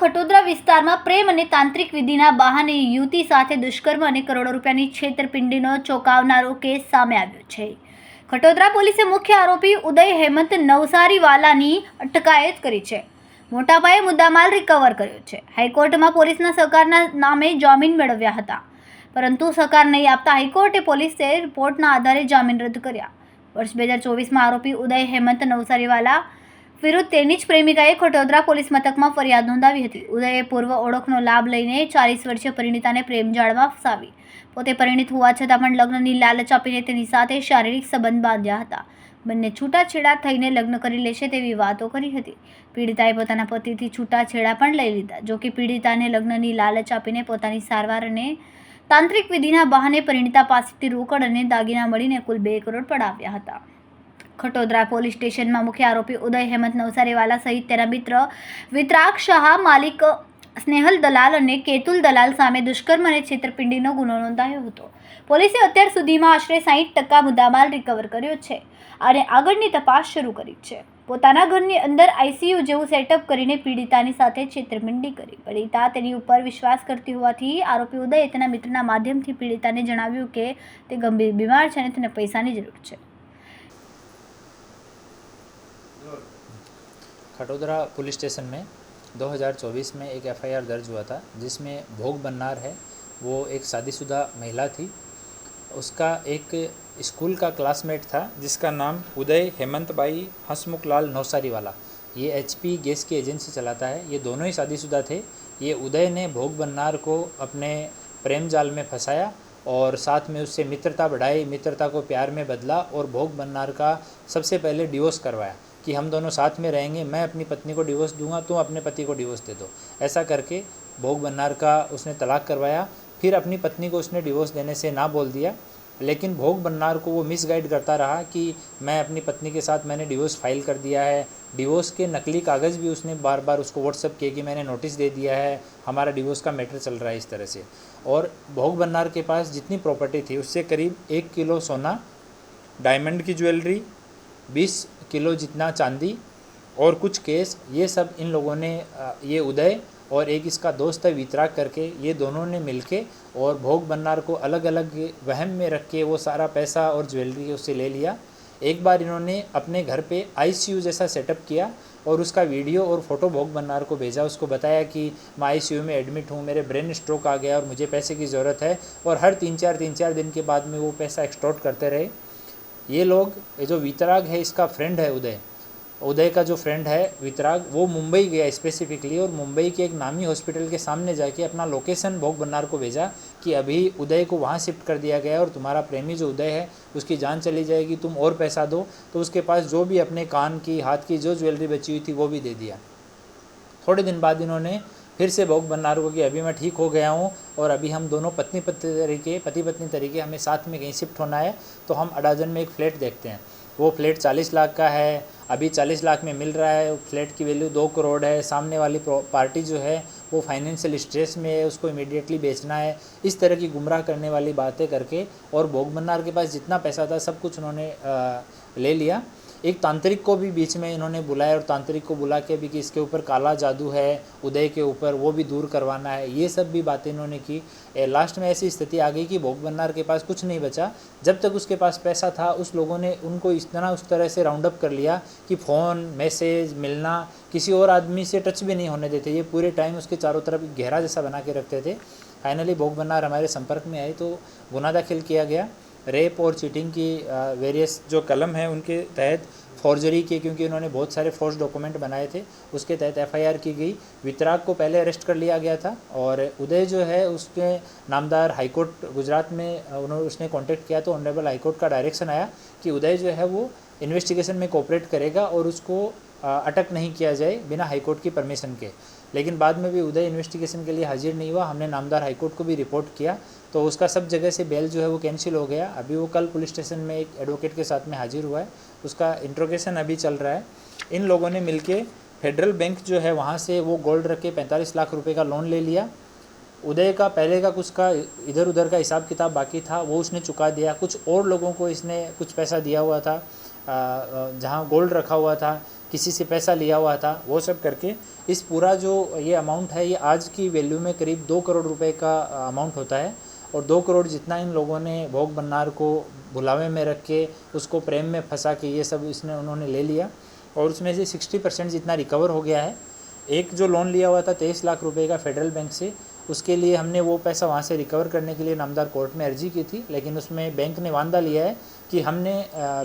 ખટોદરા વિસ્તારમાં પ્રેમ અને તાંત્રિક વિધિના બહાને યુવતી સાથે દુષ્કર્મ અને કરોડો રૂપિયાની છેતરપિંડીનો ચોંકાવનારો કેસ સામે આવ્યો છે। ખટોદરા પોલીસે મુખ્ય આરોપી ઉદય હેમંત નવસારીવાલાની અટકાયત કરી છે। મોટા પાયે મુદ્દામાલ રિકવર કર્યો છે। હાઈકોર્ટમાં પોલીસના સહકારના નામે જામીન મેળવ્યા હતા, પરંતુ સહકાર નહીં આપતા હાઈકોર્ટે પોલીસે રિપોર્ટના આધારે જામીન રદ કર્યા। વર્ષ 2024માં આરોપી ઉદય હેમંત નવસારીવાલા વિરુદ્ધ તેની જ પ્રેમિકાએ ખટોદરા પોલીસ મથકમાં ફરિયાદ નોંધાવી હતી। ઉદયે પૂર્વ ઓળખનો લાભ લઈને 40 વર્ષીય પરિણીતાને પ્રેમજાળમાં ફસાવી પોતે પરિણીત હોવા છતાં પણ લગ્નની લાલચ આપીને તેની સાથે શારીરિક સંબંધ બાંધ્યા હતા। બંને છૂટાછેડા થઈને લગ્ન કરી લેશે તેવી વાતો કરી હતી। પીડિતાએ પોતાના પતિથી છૂટાછેડા પણ લઈ લીધા। જોકે પીડિતાને લગ્નની લાલચ આપીને પોતાની સારવાર અને તાંત્રિક વિધિના બહાને પરિણીતા પાસેથી રોકડ અને દાગીના મળીને કુલ 2 કરોડ પડાવ્યા હતા। ખટોદરા પોલીસ સ્ટેશનમાં મુખ્ય આરોપી ઉદય હેમંત નવસારીવાલા સહિત તેના મિત્ર વિતરાગ શાહ, માલિક સ્નેહલ દલાલ અને કેતુલ દલાલ સામે દુષ્કર્મ અને છેતરપિંડીનો ગુનો નોંધાયો હતો। પોલીસે અત્યાર સુધીમાં આશરે 60% મુદ્દામાલ રિકવર કર્યો છે અને આગળની તપાસ શરૂ કરી છે। પોતાના ઘરની અંદર આઈસીયુ જેવું સેટઅપ કરીને પીડિતાની સાથે છેતરપિંડી કરી। પીડિતા તેની ઉપર વિશ્વાસ કરતી હોવાથી આરોપી ઉદયે તેના મિત્રના માધ્યમથી પીડિતાને જણાવ્યું કે તે ગંભીર બીમાર છે અને તેને પૈસાની જરૂર છે। खटोदरा पुलिस स्टेशन में 2024 में एक एफआईआर दर्ज हुआ था, जिसमें भोग बन्नार है वो एक शादीशुदा महिला थी। उसका एक स्कूल का क्लासमेट था जिसका नाम उदय हेमंत भाई हसमुखलाल नौसारीवाला। ये एचपी गैस की एजेंसी चलाता है। ये दोनों ही शादीशुदा थे। ये उदय ने भोग बन्नार को अपने प्रेम जाल में फंसाया और साथ में उससे मित्रता बढ़ाई, मित्रता को प्यार में बदला और भोग बन्नार का सबसे पहले डिवोर्स करवाया कि हम दोनों साथ में रहेंगे, मैं अपनी पत्नी को डिवोर्स दूंगा, तुम अपने पति को डिवोर्स दे दो। ऐसा करके भोग बन्नार का उसने तलाक करवाया। फिर अपनी पत्नी को उसने डिवोर्स देने से ना बोल दिया, लेकिन भोग बन्नार को वो मिसगाइड करता रहा कि मैं अपनी पत्नी के साथ मैंने डिवोर्स फाइल कर दिया है। डिवोर्स के नकली कागज़ भी उसने बार बार उसको व्हाट्सअप किए कि मैंने नोटिस दे दिया है, हमारा डिवोर्स का मैटर चल रहा है, इस तरह से। और भोग बन्नार के पास जितनी प्रॉपर्टी थी उससे करीब 1 किलो सोना, डायमंड की ज्वेलरी, 20 किलो जितना चांदी और कुछ केस, ये सब इन लोगों ने, ये उदय और एक इसका दोस्त है वितराग करके, ये दोनों ने मिलके और भोग बन्नार को अलग अलग वहम में रख के वो सारा पैसा और ज्वेलरी उससे ले लिया। एक बार इन्होंने अपने घर पे आईसीयू जैसा सेटअप किया और उसका वीडियो और फ़ोटो भोग बन्नार को भेजा। उसको बताया कि मैं आईसीयू में एडमिट हूँ, मेरे ब्रेन स्ट्रोक आ गया और मुझे पैसे की ज़रूरत है। और हर 3-4 दिन के बाद में वो पैसा एक्सटॉर्ट करते रहे। ये लोग, ये जो वितराग है इसका फ्रेंड है उदय का जो फ्रेंड है वितराग, वो मुंबई गया स्पेसिफिकली और मुंबई के एक नामी हॉस्पिटल के सामने जाके अपना लोकेशन भोग बन्नार को भेजा कि अभी उदय को वहाँ शिफ्ट कर दिया गया है और तुम्हारा प्रेमी जो उदय है उसकी जान चली जाएगी, तुम और पैसा दो। तो उसके पास जो भी अपने कान की, हाथ की जो ज्वेलरी बची हुई थी वो भी दे दिया। थोड़े दिन बाद इन्होंने फिर से भोग बन्नार को कि अभी मैं ठीक हो गया हूँ और अभी हम दोनों पति पत्नी तरीके हमें साथ में कहीं शिफ्ट होना है, तो हम अडाजन में एक फ़्लैट देखते हैं। वो फ्लैट 40 लाख का है, अभी 40 लाख में मिल रहा है। फ्लैट की वैल्यू 2 करोड़ है। सामने वाली पार्टी जो है वो फाइनेंशियल स्ट्रेस में है, उसको इमीडिएटली बेचना है। इस तरह की गुमराह करने वाली बातें करके और भोग बन्नार के पास जितना पैसा था सब कुछ उन्होंने ले लिया। एक तांत्रिक को भी बीच में इन्होंने बुलाया और तांत्रिक को बुला के भी कि इसके ऊपर काला जादू है उदय के ऊपर, वो भी दूर करवाना है। ये सब भी बातें इन्होंने की। लास्ट में ऐसी स्थिति आ गई कि भोग बन्नार के पास कुछ नहीं बचा। जब तक उसके पास पैसा था उस लोगों ने उनको उस तरह से राउंड अप कर लिया कि फ़ोन, मैसेज, मिलना, किसी और आदमी से टच भी नहीं होने देते। ये पूरे टाइम उसके चारों तरफ घेरा जैसा बना के रखते थे। फाइनली भोग बन्नार हमारे संपर्क में आए तो गुनाह दाखिल किया गया। रेप और चीटिंग की वेरियस जो कलम है उनके तहत, फॉर्जरी के, क्योंकि उन्होंने बहुत सारे फोर्स डॉक्यूमेंट बनाए थे, उसके तहत एफआईआर की गई। वितराग को पहले अरेस्ट कर लिया गया था और उदय जो है उसके नामदार हाईकोर्ट गुजरात में उसने कांटेक्ट किया तो ऑनरेबल हाईकोर्ट का डायरेक्शन आया कि उदय जो है वो इन्वेस्टिगेशन में कोऑपरेट करेगा और उसको अटक नहीं किया जाए बिना हाईकोर्ट की परमिशन के। लेकिन बाद में भी उदय इन्वेस्टिगेशन के लिए हाजिर नहीं हुआ। हमने नामदार हाईकोर्ट को भी रिपोर्ट किया तो उसका सब जगह से बेल जो है वो कैंसिल हो गया। अभी वो कल पुलिस स्टेशन में एक एडवोकेट के साथ में हाजिर हुआ है, उसका इंट्रोगेशन अभी चल रहा है। इन लोगों ने मिलके फेडरल बैंक जो है वहाँ से वो गोल्ड रख के 45 लाख रुपए का लोन ले लिया उदय का पहले का कुछ का इधर उधर का हिसाब किताब बाकी था, वो उसने चुका दिया। कुछ और लोगों को इसने कुछ पैसा दिया हुआ था, जहाँ गोल्ड रखा हुआ था, किसी से पैसा लिया हुआ था, वो सब करके इस पूरा जो ये अमाउंट है, ये आज की वैल्यू में करीब 2 करोड़ रुपए का अमाउंट होता है। और 2 करोड़ जितना इन लोगों ने भोग बन्नार को भुलावे में रख के उसको प्रेम में फंसा के ये सब उन्होंने ले लिया। और उसमें से 60% जितना रिकवर हो गया है। एक जो लोन लिया हुआ था 23 लाख रुपए का फेडरल बैंक से, उसके लिए हमने वो पैसा वहाँ से रिकवर करने के लिए नामदार कोर्ट में अर्जी की थी, लेकिन उसमें बैंक ने वादा लिया है कि हमने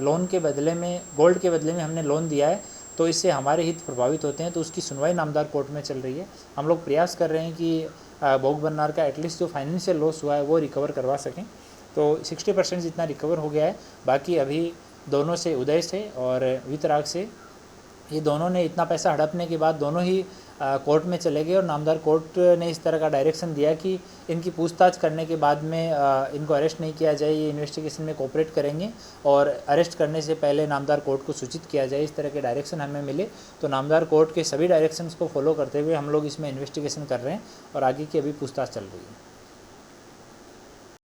लोन के बदले में, गोल्ड के बदले में हमने लोन दिया है, तो इससे हमारे हित प्रभावित होते हैं। तो उसकी सुनवाई नामदार कोर्ट में चल रही है। हम लोग प्रयास कर रहे हैं कि भोग बन्नार का एटलीस्ट जो फाइनेंशियल लॉस हुआ है वो रिकवर करवा सकें। तो 60% जितना रिकवर हो गया है। बाकी अभी दोनों से, उदय से और वितराग से, ये दोनों ने इतना पैसा हड़पने के बाद दोनों ही कोर्ट में चले गए और नामदार कोर्ट ने इस तरह का डायरेक्शन दिया कि इनकी पूछताछ करने के बाद में इनको अरेस्ट नहीं किया जाए, ये इन्वेस्टिगेशन में कोऑपरेट करेंगे और अरेस्ट करने से पहले नामदार कोर्ट को सूचित किया जाए। इस तरह के डायरेक्शन हमें मिले, तो नामदार कोर्ट के सभी डायरेक्शंस को फॉलो करते हुए हम लोग इसमें इन्वेस्टिगेशन कर रहे हैं और आगे की अभी पूछताछ चल रही है।